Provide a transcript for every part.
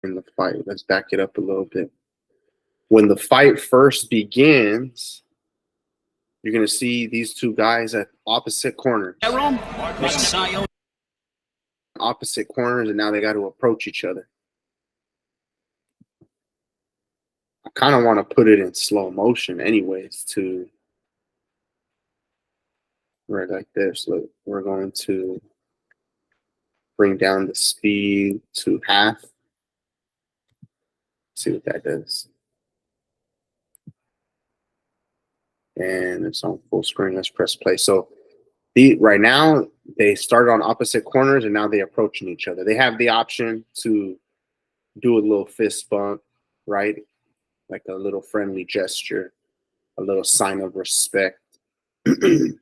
in the fight. Let's back it up a little bit. When the fight first begins, you're going to see these two guys at opposite corners. Opposite corners, and now they got to approach each other. I kind of want to put it in slow motion anyways to right like this. Look, we're going to bring down the speed to half. See what that does. And it's on full screen. Let's press play. So right now they started on opposite corners and now they're approaching each other. They have the option to do a little fist bump, right? Like a little friendly gesture, a little sign of respect. When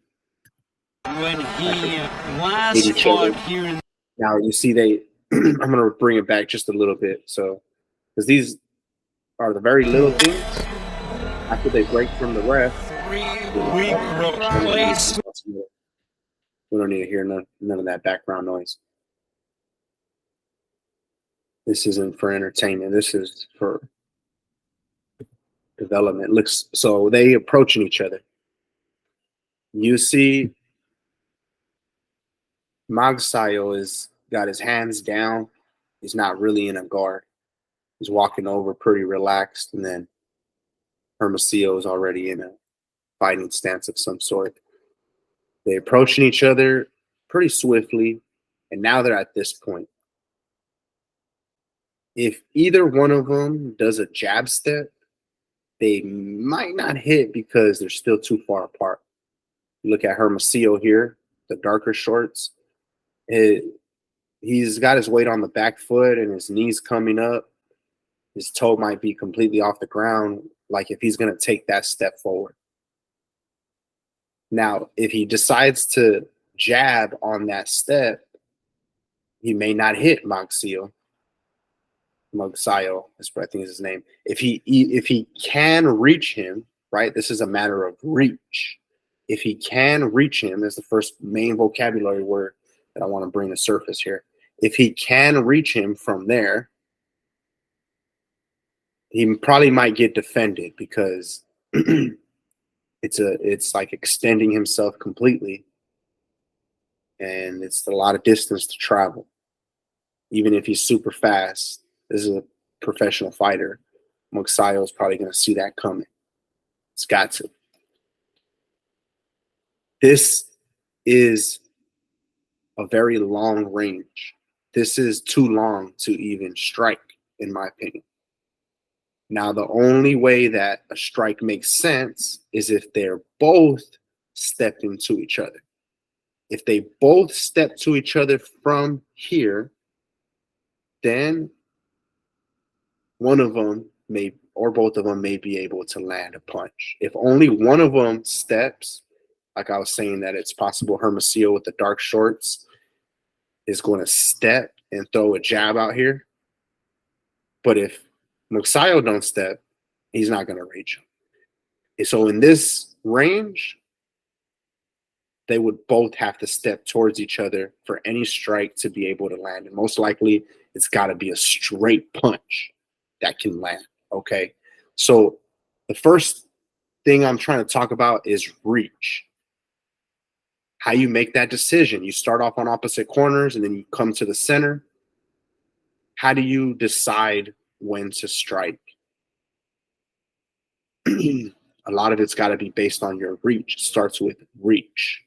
he last fought here. Now you see they, I'm going to bring it back just a little bit. So, because these are the very little things. After they break from the ref, we don't need to hear none of that background noise. This isn't for entertainment. This is for development. Looks so they approaching each other. You see, Magsayo is got his hands down. He's not really in a guard. He's walking over pretty relaxed, and then Hermosillo is already in a fighting stance of some sort. They're approaching each other pretty swiftly, and now they're at this point. If either one of them does a jab step, they might not hit because they're still too far apart. Look at Hermosillo here, the darker shorts. He's got his weight on the back foot and his knees coming up. His toe might be completely off the ground, like if he's going to take that step forward. Now, if he decides to jab on that step, he may not hit Magsayo. That's what I think is his name. If he can reach him, right? This is a matter of reach. If he can reach him, is the first main vocabulary word that I want to bring to surface here. If he can reach him from there, he probably might get defended because it's like extending himself completely, and it's a lot of distance to travel. Even if he's super fast, this is a professional fighter. Magsayo is probably going to see that coming. It's got to. This is a very long range. This is too long to even strike, in my opinion. Now, the only way that a strike makes sense is if they're both stepping to each other. If they both step to each other from here, then one of them may, or both of them may be able to land a punch. If only one of them steps, like I was saying, that it's possible Hermosillo with the dark shorts is going to step and throw a jab out here. But if Magsayo don't step, he's not going to reach him. And so in this range, they would both have to step towards each other for any strike to be able to land. And most likely, it's got to be a straight punch that can land, okay? So the first thing I'm trying to talk about is reach. How you make that decision. You start off on opposite corners and then you come to the center. How do you decide when to strike? A lot of it's got to be based on your reach. It starts with reach.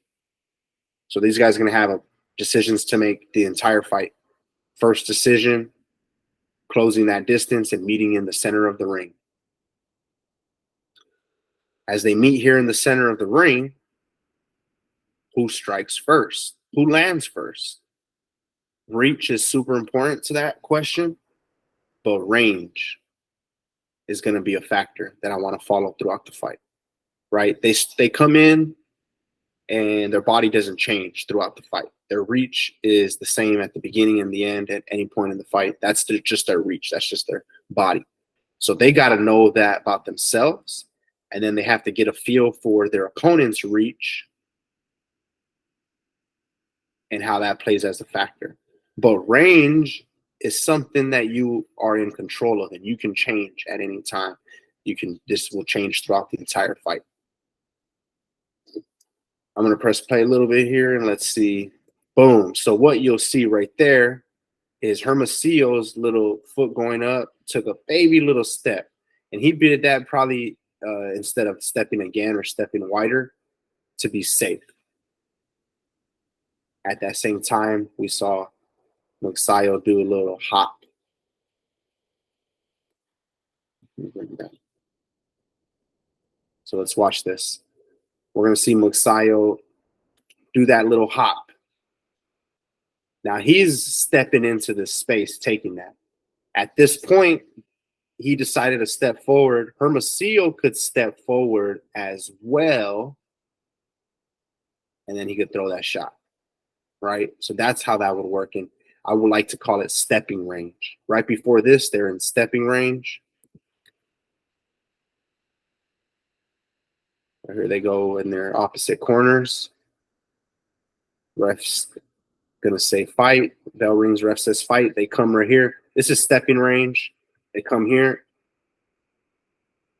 So these guys are going to have decisions to make the entire fight. First decision, closing that distance and meeting in the center of the ring. As they meet here in the center of the ring, who strikes first? Who lands first? Reach is super important to that question, but range is going to be a factor that I want to follow throughout the fight, right? They come in and their body doesn't change throughout the fight. Their reach is the same at the beginning and the end at any point in the fight. That's just their reach. That's just their body. So they got to know that about themselves, and then they have to get a feel for their opponent's reach and how that plays as a factor. But range is something that you are in control of and you can change at any time. This will change throughout the entire fight. I'm going to press play a little bit here and let's see. Boom. So what you'll see right there is Hermosillo's little foot going up, took a baby little step. And he did that probably instead of stepping again or stepping wider to be safe. At that same time, we saw Magsayo do a little hop. So let's watch this. We're going to see Magsayo do that little hop. Now he's stepping into the space, taking that. At this point, he decided to step forward. Hermosillo could step forward as well, and then he could throw that shot, right? So that's how that would work, and I would like to call it stepping range. Right before this, they're in stepping range. Here they go in their opposite corners. Ref's gonna say fight. Bell rings, ref says fight. They come right here. This is stepping range. They come here.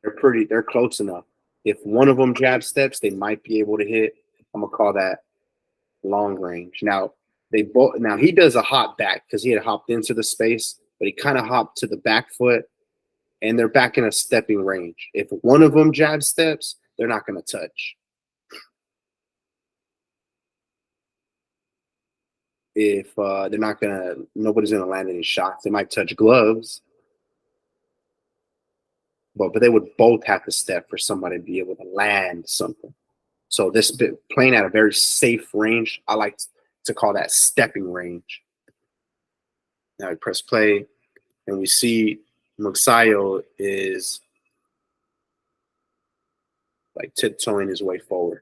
They're close enough. If one of them jab steps, they might be able to hit. I'm gonna call that long range. Now he does a hop back because he had hopped into the space, but he kind of hopped to the back foot, and they're back in a stepping range. If one of them jab steps, they're not gonna touch. If nobody's gonna land any shots. They might touch gloves, but they would both have to step for somebody to be able to land something. So this bit playing at a very safe range, I like to call that stepping range. Now we press play, and we see Magsayo is like tiptoeing his way forward.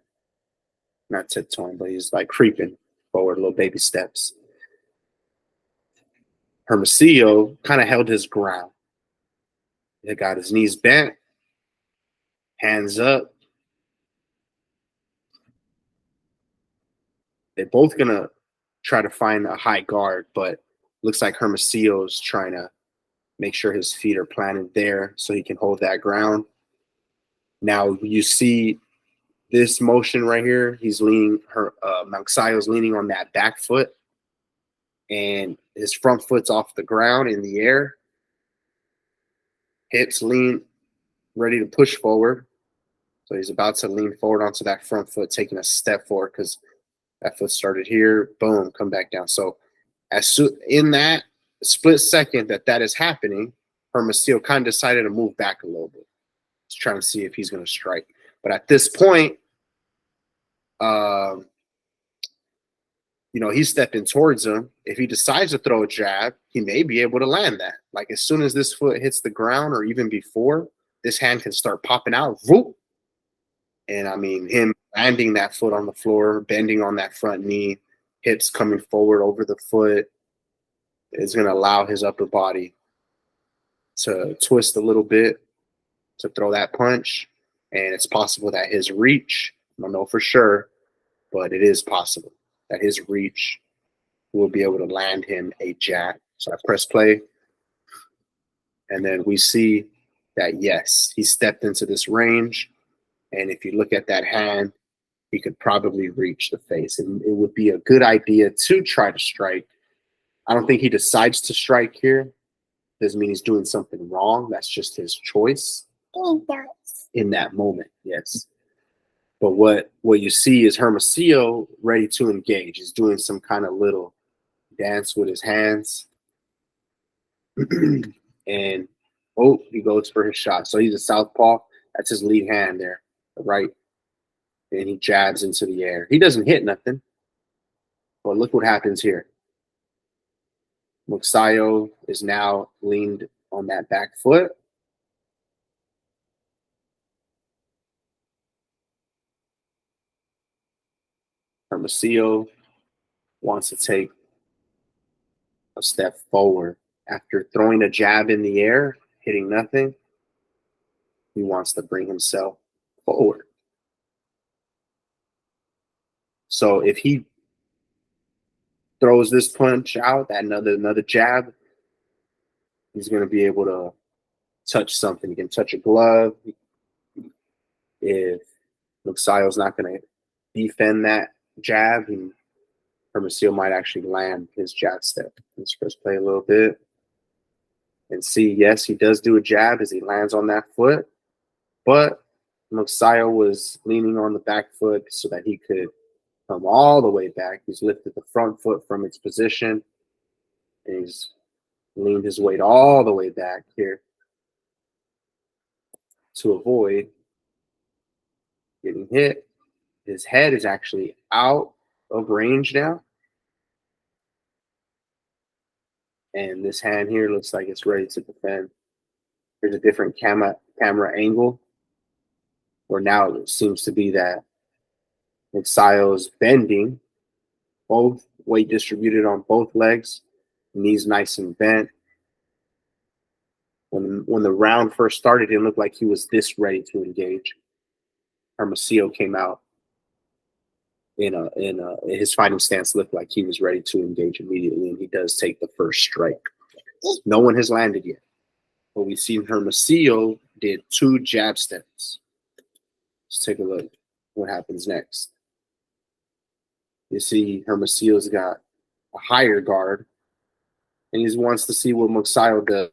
Not tiptoeing, but he's like creeping forward, little baby steps. Hermosillo kind of held his ground. He got his knees bent, hands up. They're both gonna try to find a high guard, but looks like Hermosillo's trying to make sure his feet are planted there so he can hold that ground. Now you see this motion right here. He's leaning. Magsayo's leaning on that back foot, and his front foot's off the ground in the air. Hips lean, ready to push forward. So he's about to lean forward onto that front foot, taking a step forward because that foot started here. Boom, come back down. So in that split second that is happening, Hermosillo kind of decided to move back a little bit. He's trying to see if he's going to strike. But at this point, he's stepping towards him. If he decides to throw a jab, he may be able to land that. Like as soon as this foot hits the ground or even before, this hand can start popping out. Whoop. And I mean, him landing that foot on the floor, bending on that front knee, hips coming forward over the foot is going to allow his upper body to twist a little bit to throw that punch. And it's possible that his reach, I don't know for sure, but it is possible that his reach will be able to land him a jab. So I press play, and then we see that, yes, he stepped into this range. And if you look at that hand, he could probably reach the face. And it would be a good idea to try to strike. I don't think he decides to strike here. Doesn't mean he's doing something wrong. That's just his choice. In that moment, yes. But what you see is Hermosillo ready to engage. He's doing some kind of little dance with his hands. And, he goes for his shot. So he's a southpaw. That's his lead hand there, right? And he jabs into the air. He doesn't hit nothing. But look what happens here. Magsayo is now leaned on that back foot. Hermosillo wants to take a step forward. After throwing a jab in the air, hitting nothing, he wants to bring himself forward. So if he throws this punch out, another jab, He's going to be able to touch something. He can touch a glove. If Magsayo's not going to defend that jab, and Hermosillo might actually land his jab step. Let's first play a little bit and see. Yes, he does do a jab as he lands on that foot, but Magsayo was leaning on the back foot so that he could come all the way back. He's lifted the front foot from its position, and he's leaned his weight all the way back here to avoid getting hit. His head is actually out of range now. And this hand here looks like it's ready to defend. There's a different camera angle where now it seems to be that Magsayo's bending, both weight distributed on both legs, knees nice and bent. When the round first started, it looked like he was this ready to engage. Hermosillo came out his fighting stance looked like he was ready to engage immediately, and he does take the first strike. No one has landed yet, but we've seen Hermosillo did 2 jab steps. Let's take a look what happens next. You see Hermosillo's got a higher guard, and he wants to see what Magsayo does.